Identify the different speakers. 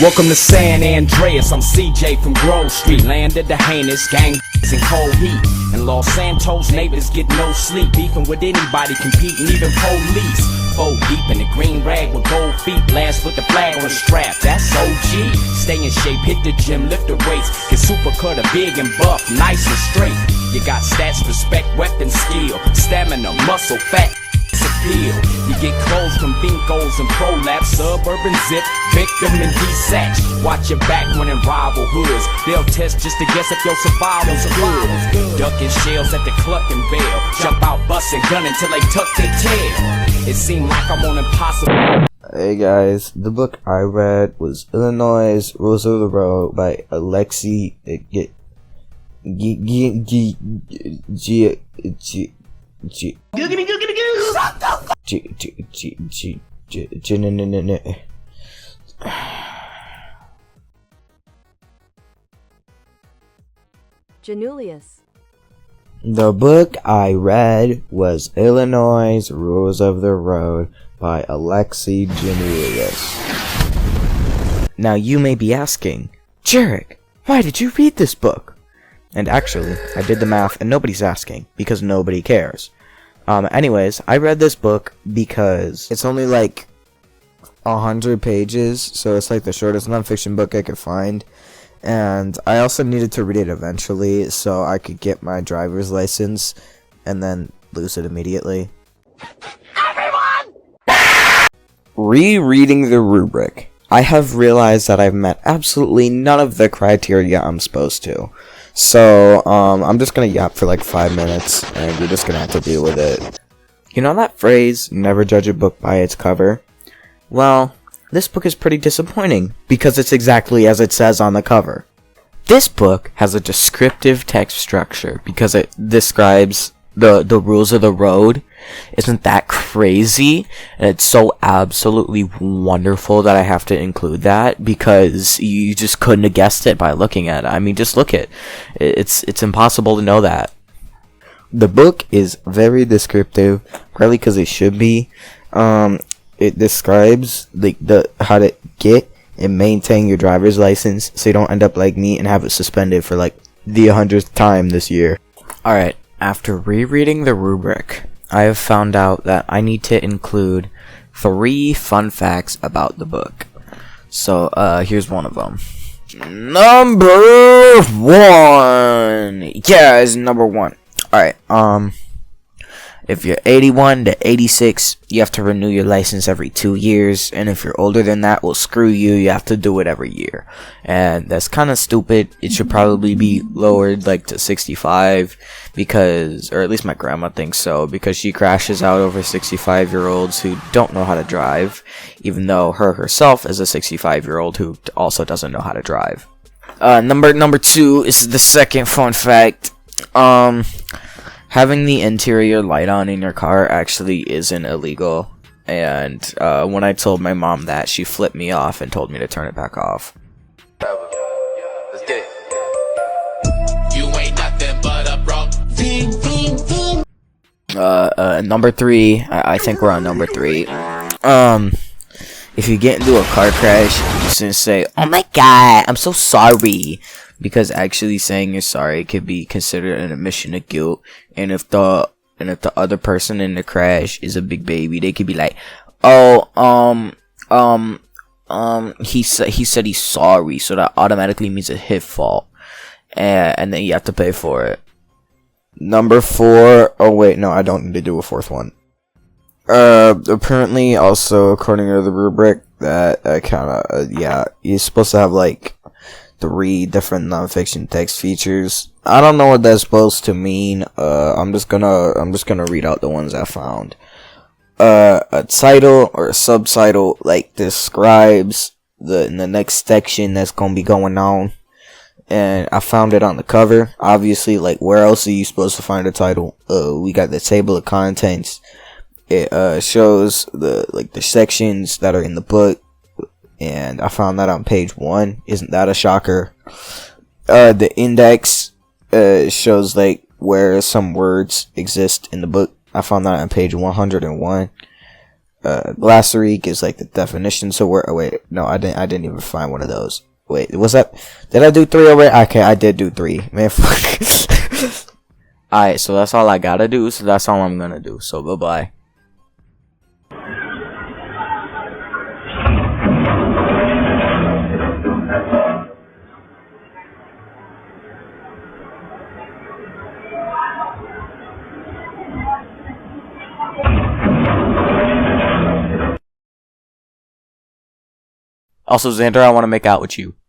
Speaker 1: Welcome to San Andreas, I'm CJ from Grove Street. Land of the heinous, gang in cold heat. And Los Santos neighbors get no sleep. Beefing with anybody, competing, even police. 4 deep in the green rag with gold feet. Blast with the flag on the strap, that's OG. Stay in shape, hit the gym, lift the weights. Get super cutter, big and buff, nice and straight. You got stats, respect, weapon, skill. Stamina, muscle, fat, appeal. You get clothes from Binkos and Prolapse, Suburban Zip, Victim and D-Satch. Watch your back when in rival hoods. They'll test just to guess if your survival's good. Ducking shells at the Clucking Bell. Jump out, busting, gun until they tuck their tail. It seemed like I'm on impossible.
Speaker 2: Hey guys, the book I read was Illinois Rules of the Road by Alexi
Speaker 3: Janulius.
Speaker 2: The book I read was Illinois Rules of the Road by Alexi Janulius. Now you may be asking, Jarek, why did you read this book? And actually, I did the math and nobody's asking, because nobody cares. Anyways, I read this book because it's only like 100 pages, so it's like the shortest nonfiction book I could find. And I also needed to read it eventually, so I could get my driver's license and then lose it immediately. Rereading the rubric. I have realized that I've met absolutely none of the criteria I'm supposed to. So, I'm just gonna yap for like 5 minutes, and you're just gonna have to deal with it. You know that phrase, never judge a book by its cover? Well, this book is pretty disappointing, because it's exactly as it says on the cover. This book has a descriptive text structure, because it describes the rules of the road. Isn't that crazy? And it's so absolutely wonderful that I have to include that, because you just couldn't have guessed it by looking at it. I mean, just look at it. It's impossible to know that. The book is very descriptive, probably because it should be. It describes how to get and maintain your driver's license, so you don't end up like me and have it suspended for like the 100th time this year. Alright, after rereading the rubric, I have found out that I need to include 3 fun facts about the book. So, here's one of them. Number 1! Yeah, it's number 1. Alright, if you're 81 to 86, you have to renew your license every 2 years. And if you're older than that, well, screw you. You have to do it every year. And that's kind of stupid. It should probably be lowered like to 65 because, or at least my grandma thinks so, because she crashes out over 65-year-olds who don't know how to drive, even though her herself is a 65-year-old who also doesn't know how to drive. Number 2 is the second fun fact. Having the interior light on in your car actually isn't illegal, and when I told my mom that, she flipped me off and told me to turn it back off.
Speaker 4: Let's get it. You ain't nothing but a broke.
Speaker 2: Number 3, I think we're on number 3. If you get into a car crash, you just say, "Oh my god, I'm so sorry." Because actually saying you're sorry could be considered an admission of guilt, and if the other person in the crash is a big baby, they could be like, "Oh, he said he's sorry," so that automatically means it's his fault, and then you have to pay for it. Number 4. Oh wait, no, I don't need to do a 4th one. Apparently, also according to the rubric, that you're supposed to have like 3 different nonfiction text features. I don't know what that's supposed to mean. I'm just gonna read out the ones I found. A title or a subtitle like describes the next section that's gonna be going on, and I found it on the cover. Obviously, like where else are you supposed to find a title? We got the table of contents. It shows the sections that are in the book. And I found that on page 1. Isn't that a shocker? The index shows like where some words exist in the book. I found that on page 101. glossary gives like the definition. So we're, oh, wait, no, I didn't even find one of those. Wait, was that, did I do 3 already? Okay, I did do 3. Man, fuck. Alright, so that's all I gotta do, so that's all I'm gonna do. So bye-bye. Also, Xander, I want to make out with you.